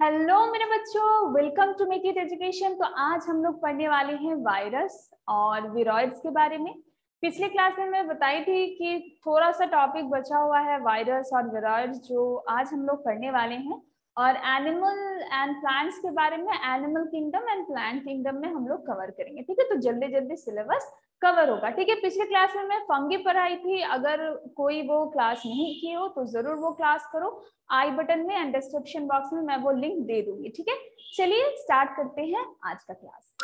Hello मेरे बच्चों, welcome to make it education. तो आज हम लोग पढ़ने वाले हैं वायरस और विरॉइड्स के बारे में। पिछले क्लास में मैं बताई थी कि थोड़ा सा टॉपिक बचा हुआ है वायरस और विरॉइड्स, जो आज हम लोग पढ़ने वाले हैं। और एनिमल एंड प्लांट्स के बारे में, animal kingdom and plant kingdom में हम लोग कवर करेंगे। ठीक है, तो जल्दी जल्दी सिलेबस कवर होगा। ठीक है, पिछले क्लास में मैं फंगी पढ़ाई थी। अगर कोई वो क्लास नहीं की हो तो जरूर वो क्लास करो। आई बटन में एंड डिस्क्रिप्शन बॉक्स में मैं वो लिंक दे दूंगी। ठीक है, चलिए स्टार्ट करते हैं आज का क्लास।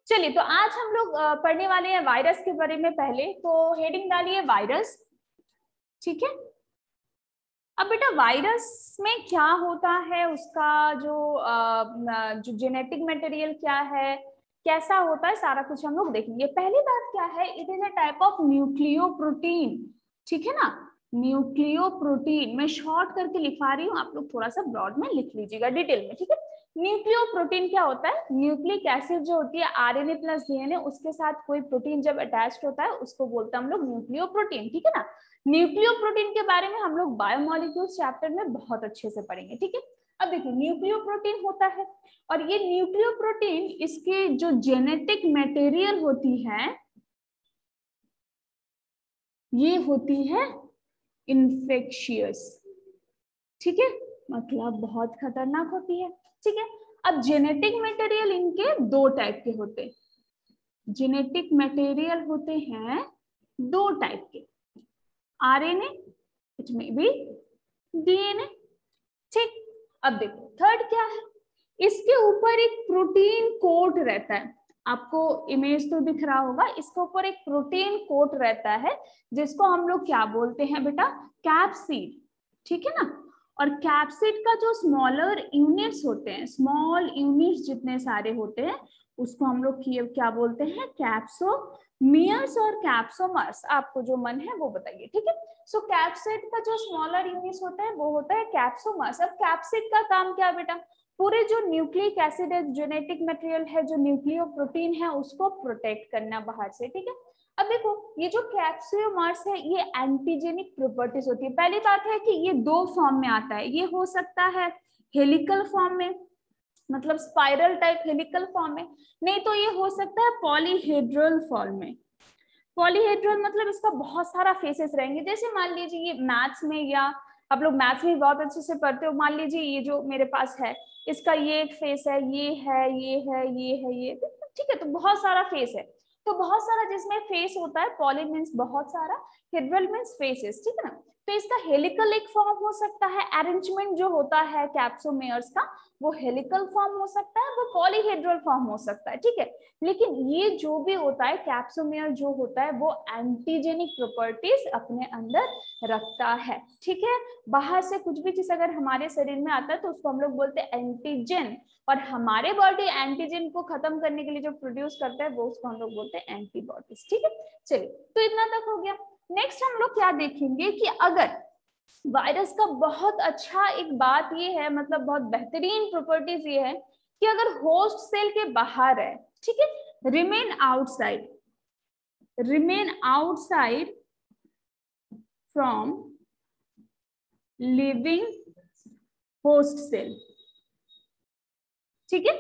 चलिए, तो आज हम लोग पढ़ने वाले हैं वायरस के बारे में। पहले तो हेडिंग डालिए वायरस। ठीक है, अब बेटा वायरस में क्या होता है, उसका जो जेनेटिक मटेरियल क्या है, कैसा होता है, सारा कुछ हम लोग देखेंगे। पहली बात क्या है, it is a type of nucleoprotein. ठीक है ना, न्यूक्लियोप्रोटीन मैं शॉर्ट करके लिखा रही हूँ, आप लोग थोड़ा सा ब्रॉड में लिख लीजिएगा डिटेल में। ठीक है, न्यूक्लियोप्रोटीन क्या होता है? न्यूक्लिक एसिड जो होती है आरएनए प्लस डीएनए, उसके साथ कोई प्रोटीन जब अटैच्ड होता है उसको बोलते हैं हम लोग न्यूक्लियोप्रोटीन। ठीक है ना, न्यूक्लियोप्रोटीन के बारे में हम लोग बायोमोलिक्यूल्स चैप्टर में बहुत अच्छे से पढ़ेंगे। ठीक है, अब देखिए न्यूक्लियोप्रोटीन होता है, और ये न्यूक्लियोप्रोटीन, इसके जो जेनेटिक मटेरियल होती है ये होती है इन्फेक्शियस। ठीक है, मतलब बहुत खतरनाक होती है। ठीक है, अब जेनेटिक मटेरियल इनके दो टाइप के होते हैं। जेनेटिक मटेरियल होते हैं दो टाइप के, आरएनए, इट में बी डीएनए। ठीक, अब देखो थर्ड क्या है, इसके ऊपर एक प्रोटीन कोट रहता है। आपको इमेज तो दिख रहा होगा, इसके ऊपर एक प्रोटीन कोट रहता है जिसको हम लोग क्या बोलते हैं बेटा? कैप्सिड। ठीक है ना, और कैप्सिड का जो स्मॉलर यूनिट्स होते हैं, स्मॉल यूनिट्स जितने सारे होते हैं, उसको हम लोग क्या बोलते हैं? कैप्सोमियर्स और कैप्सोमर्स। आपको जो मन है वो बताइए। ठीक है, सो कैप्सिड का जो स्मॉलर यूनिट्स होता है वो होता है कैप्सोमर्स। अब कैप्सिड का काम क्या बेटा? पूरे जो न्यूक्लिक एसिड है, जेनेटिक मटेरियल है, जो न्यूक्लियोप्रोटीन है, उसको प्रोटेक्ट करना बाहर से। ठीक है, अब देखो ये जो कैप्सोमर्स है ये एंटीजेनिक प्रॉपर्टीज होती है। पहली बात है कि ये दो फॉर्म में आता है। ये हो सकता है हेलिकल फॉर्म में, मतलब स्पाइरल टाइप हेलिकल फॉर्म में, नहीं तो ये हो सकता है पॉलीहेड्रल फॉर्म में। पॉलीहेड्रल मतलब इसका बहुत सारा फेसेस रहेंगे। जैसे मान लीजिए ये मैथ्स में, या आप लोग मैथ्स में बहुत अच्छे से पढ़ते हो, मान लीजिए ये जो मेरे पास है, इसका ये एक फेस है, ये है, ये है, ये है, ये। ठीक है, तो बहुत सारा फेस है। तो बहुत सारा जिसमें फेस होता है, पॉली मीन्स बहुत सारा, हेड्रल मीन्स फेसेस। ठीक है ना, तो इसका हेलिकल एक फॉर्म हो सकता है। अरेंजमेंट जो होता है कैप्सोमेयर्स का, वो हेलिकल फॉर्म हो सकता है, वो पॉलीहेड्रल फॉर्म हो सकता है। ठीक है, लेकिन ये जो भी होता है कैप्सोमेयर जो होता है, वो एंटीजेनिक प्रॉपर्टीज अपने अंदर रखता है। ठीक है, बाहर से कुछ भी चीज अगर हमारे शरीर में आता है तो उसको हम लोग बोलते हैं एंटीजन, और हमारे बॉडी एंटीजन को खत्म करने के लिए जो प्रोड्यूस करता है वो उसको हम लोग बोलते हैं एंटीबॉडीज। ठीक है, चलिए तो इतना तक हो गया। नेक्स्ट हम लोग क्या देखेंगे कि अगर वायरस का बहुत अच्छा एक बात ये है, मतलब बहुत बेहतरीन प्रॉपर्टीज ये है कि अगर होस्ट सेल के बाहर है, ठीक है, remain outside from living host cell. ठीक है,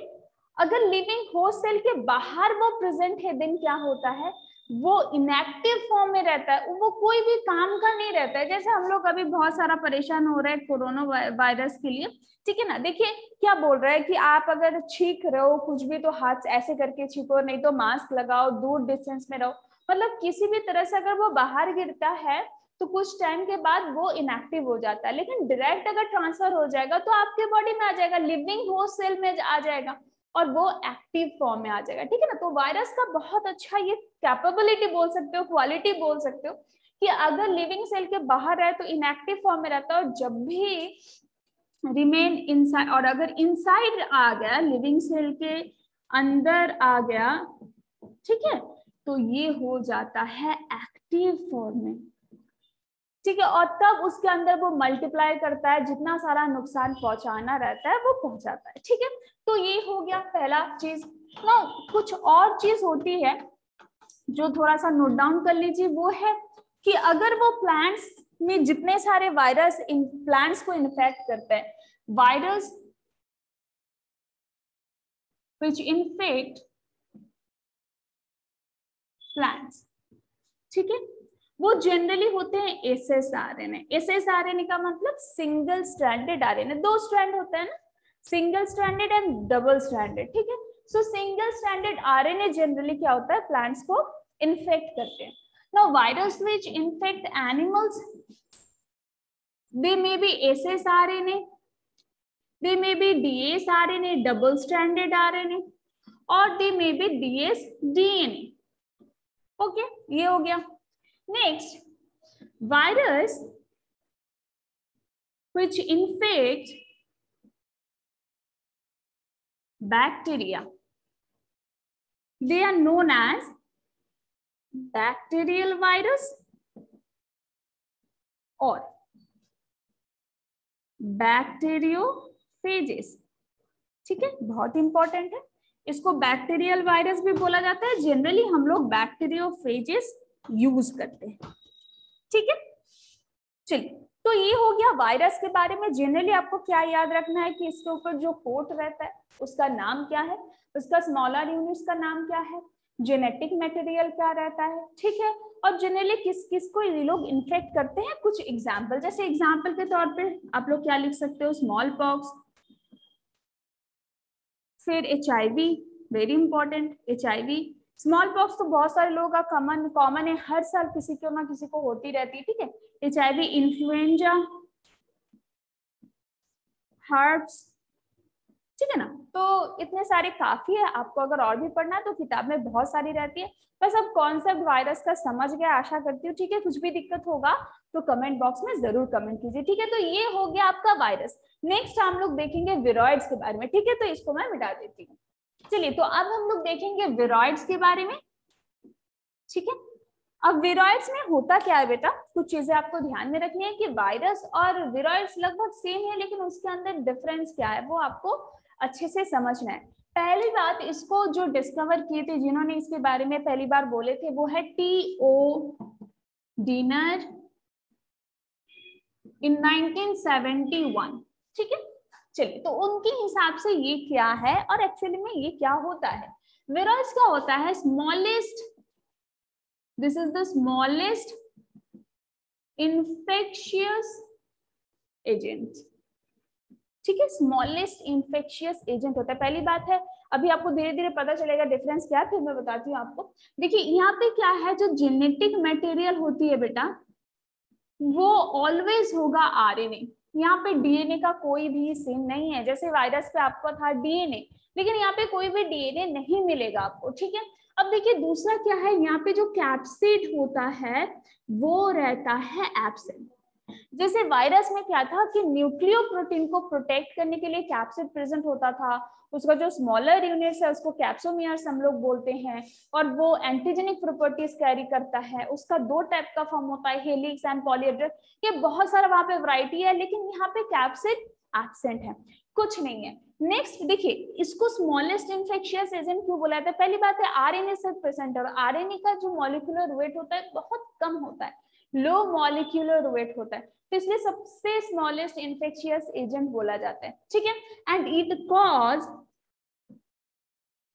अगर लिविंग होस्ट सेल के बाहर वो प्रेजेंट है, देन क्या होता है? वो इनएक्टिव फॉर्म में रहता है, वो कोई भी काम का नहीं रहता है। जैसे हम लोग अभी बहुत सारा परेशान हो रहे हैं कोरोना वायरस के लिए। ठीक है ना, देखिए क्या बोल रहा है कि आप अगर छींक रहे हो कुछ भी तो हाथ ऐसे करके छींको, नहीं तो मास्क लगाओ, दूर डिस्टेंस में रहो। मतलब किसी भी तरह से अगर वो बाहर गिरता है तो कुछ टाइम के बाद वो इनएक्टिव हो जाता है, लेकिन डायरेक्ट अगर ट्रांसफर हो जाएगा तो आपके बॉडी में आ जाएगा, लिविंग होस्ट सेल में आ जाएगा, और वो एक्टिव फॉर्म में आ जाएगा। ठीक है ना, तो वायरस का बहुत अच्छा ये कैपेबिलिटी बोल सकते हो, क्वालिटी बोल सकते हो, कि अगर लिविंग सेल के बाहर है तो इनएक्टिव फॉर्म में रहता है, और जब भी रिमेन इनसाइड, और अगर इनसाइड आ गया, लिविंग सेल के अंदर आ गया, ठीक है, तो ये हो जाता है एक्टिव फॉर्म में। ठीक है, और तब उसके अंदर वो मल्टीप्लाई करता है, जितना सारा नुकसान पहुंचाना रहता है वो पहुंचाता है। ठीक है, तो ये हो गया पहला चीज। ना कुछ और चीज होती है जो थोड़ा सा नोट डाउन कर लीजिए, वो है कि अगर वो प्लांट्स में जितने सारे वायरस इन प्लांट्स को इन्फेक्ट करते हैं, वायरस which infect plants, ठीक है, वो जनरली होते हैं SSRNA। SSRNA का मतलब सिंगल स्ट्रैंडेड आरएनए, दो स्ट्रैंड होता है ना, single stranded and double stranded, ठीक है। सो सिंगल स्ट्रैंडेड आरएनए जनरली क्या होता है, प्लांट्स को इन्फेक्ट करते हैं। Now virus which infect animals, they may be SSRNA, they may be dsRNA, double stranded RNA, or they may be dsDNA। Okay, ये हो गया। Next, virus which infect bacteria, they are known as bacterial virus or bacteriophages, ठीक है, बहुत important है। इसको bacterial virus भी बोला जाता है, जनरली हम लोग बैक्टीरियोफेजेस यूज करते हैं, ठीक है। चलिए, तो ये हो गया वायरस के बारे में। जनरली आपको क्या याद रखना है कि इसके ऊपर जो कोट रहता है उसका नाम क्या है, उसका स्मॉलर यूनिट्स का नाम क्या है, जेनेटिक मटेरियल क्या रहता है, ठीक है, और जनरली किस किस को ये लोग इन्फेक्ट करते हैं। कुछ एग्जाम्पल, जैसे एग्जाम्पल के तौर पे आप लोग क्या लिख सकते हो, स्मॉल पॉक्स, फिर HIV, very important, HIV। Small pox तो बहुत सारे लोगों का कॉमन है, हर साल किसी को ना किसी को होती रहती है, ठीक है। HIV, इन्फ्लुएंजा, हर्ब्स, ठीक है ना। तो इतने सारे काफी है, आपको अगर और भी पढ़ना है तो किताब में बहुत सारी रहती है। बस अब कॉन्सेप्ट वायरस का समझ गया आशा करती हूँ, ठीक है। कुछ भी दिक्कत होगा तो कमेंट बॉक्स में जरूर कमेंट कीजिए, ठीक है। तो ये हो गया आपका वायरस। नेक्स्ट हम लोग देखेंगे विरॉइड्स के बारे में, ठीक है, तो इसको मैं मिटा देती हूँ। चलिए, तो अब हम लोग देखेंगे विरॉइड्स के बारे में, ठीक है। अब विरॉइड्स में होता क्या है बेटा, कुछ चीजें आपको ध्यान में रखनी है कि वायरस और विरॉइड्स लगभग सेम है, लेकिन उसके अंदर डिफरेंस क्या है वो आपको अच्छे से समझना है। पहली बात, इसको जो डिस्कवर किए थे, जिन्होंने इसके बारे में पहली बार बोले थे, वो है T.O. डिनर इन 1971, ठीक है। चलिए, तो उनके हिसाब से ये क्या है और एक्चुअली में ये क्या होता है। विरॉइड्स क्या होता है, smallest, this is the smallest infectious agent, ठीक है, स्मॉलेस्ट इन्फेक्शियस एजेंट होता है। पहली बात है, अभी आपको धीरे धीरे पता चलेगा डिफरेंस क्या है, फिर मैं बताती हूँ आपको। देखिए यहाँ पे क्या है, जो जेनेटिक मटेरियल होती है बेटा, वो ऑलवेज होगा RNA। यहाँ पे DNA का कोई भी सीन नहीं है, जैसे वायरस पे आपको था DNA, लेकिन यहाँ पे कोई भी DNA नहीं मिलेगा आपको, ठीक है। अब देखिए दूसरा क्या है, यहाँ पे जो कैप्सिड होता है वो रहता है एब्सेंट। जैसे वायरस में क्या था कि न्यूक्लियो प्रोटीन को प्रोटेक्ट करने के लिए कैप्सिड प्रेजेंट होता था, उसका जो स्मॉलर यूनिट्स है उसको कैप्सोमियर्स हम लोग बोलते हैं, और वो एंटीजेनिक प्रॉपर्टीज कैरी करता है। उसका दो टाइप का फॉर्म होता है, हेलिक्स एंड पॉलीहेड्रल, ये बहुत सारा वहां पे वैरायटी है, लेकिन यहाँ पे कैप्सिड एब्सेंट है, कुछ नहीं है। नेक्स्ट देखिए, इसको स्मॉलेस्ट इन्फेक्शियस एजेंट क्यों बोला जाता है। पहली बात है RNA से प्रेजेंट है, और RNA का जो मॉलिक्यूलर वेट होता है बहुत कम होता है, लो मॉलिक्यूलर वेट होता है, तो इसलिए सबसे स्मॉलेस्ट इन्फेक्शियस एजेंट बोला जाता है, ठीक है। And it cause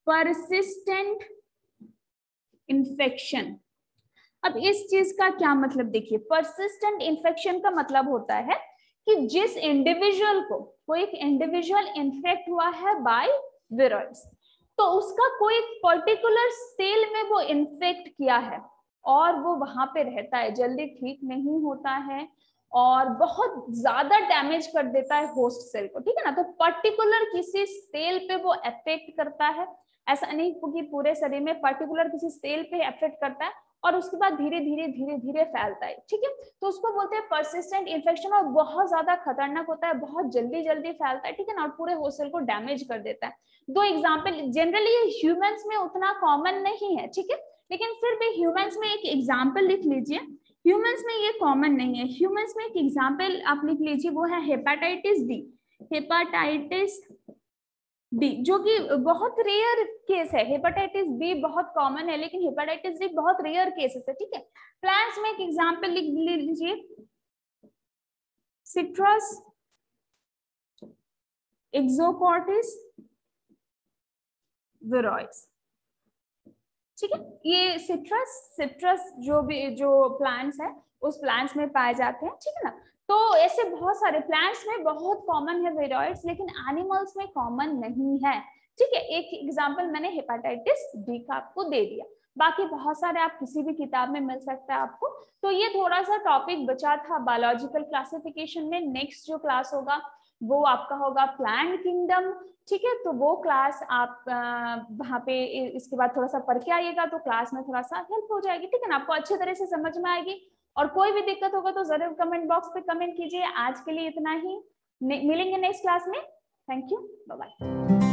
persistent infection. अब इस चीज का क्या मतलब, देखिए परसिस्टेंट इन्फेक्शन का मतलब होता है कि जिस इंडिविजुअल को, कोई एक इंडिविजुअल इन्फेक्ट हुआ है बाय विरॉइड्स, तो उसका कोई पर्टिकुलर सेल में वो इन्फेक्ट किया है और वो वहां पे रहता है, जल्दी ठीक नहीं होता है और बहुत ज्यादा डैमेज कर देता है होस्ट सेल को, ठीक है ना। तो पर्टिकुलर किसी सेल पे वो अफेक्ट करता है, ऐसा नहीं कि पूरे शरीर में, पर्टिकुलर किसी सेल पे अफेक्ट करता है और उसके बाद धीरे धीरे फैलता है, ठीक है। तो उसको बोलते हैं परसिस्टेंट इन्फेक्शन, और बहुत ज्यादा खतरनाक होता है, बहुत जल्दी फैलता है, ठीक है ना, और पूरे होस्ट सेल को डैमेज कर देता है। दो एग्जाम्पल, जनरली ह्यूमंस में उतना कॉमन नहीं है, ठीक है, लेकिन फिर भी ह्यूमंस में एक एग्जाम्पल लिख लीजिए, ह्यूमंस में ये कॉमन नहीं है। ह्यूमंस में एक एग्जाम्पल आप लिख लीजिए, वो है हेपेटाइटिस D, हेपेटाइटिस डी, जो कि बहुत रेयर केस है। हेपेटाइटिस बी बहुत कॉमन है, लेकिन हेपेटाइटिस डी बहुत रेयर केसेस है, ठीक है। प्लांट्स में एक एग्जांपल लिख लीजिए, सिट्रस, एक्सोकॉर्टिस, विरोइड्स, ठीक है। ये सिट्रस जो प्लांट्स है उस प्लांट्स में पाए जाते हैं, ठीक है ना। तो ऐसे बहुत सारे प्लांट्स में बहुत कॉमन है विरोइड्स, लेकिन एनिमल्स में कॉमन नहीं है, ठीक है। एक एग्जांपल मैंने हेपेटाइटिस डी का आपको दे दिया, बाकी बहुत सारे आप किसी भी किताब में मिल सकता है आपको। तो ये थोड़ा सा टॉपिक बचा था बायोलॉजिकल क्लासिफिकेशन में। नेक्स्ट जो क्लास होगा वो आपका होगा प्लांट किंगडम, ठीक है। तो वो क्लास आप वहाँ पे इसके बाद थोड़ा सा पढ़ के आइएगा, तो क्लास में थोड़ा सा हेल्प हो जाएगी, ठीक है ना, आपको अच्छी तरह से समझ में आएगी। और कोई भी दिक्कत होगा तो जरूर कमेंट बॉक्स पे कमेंट कीजिए। आज के लिए इतना ही, मिलेंगे नेक्स्ट क्लास में। Thank you, bye bye.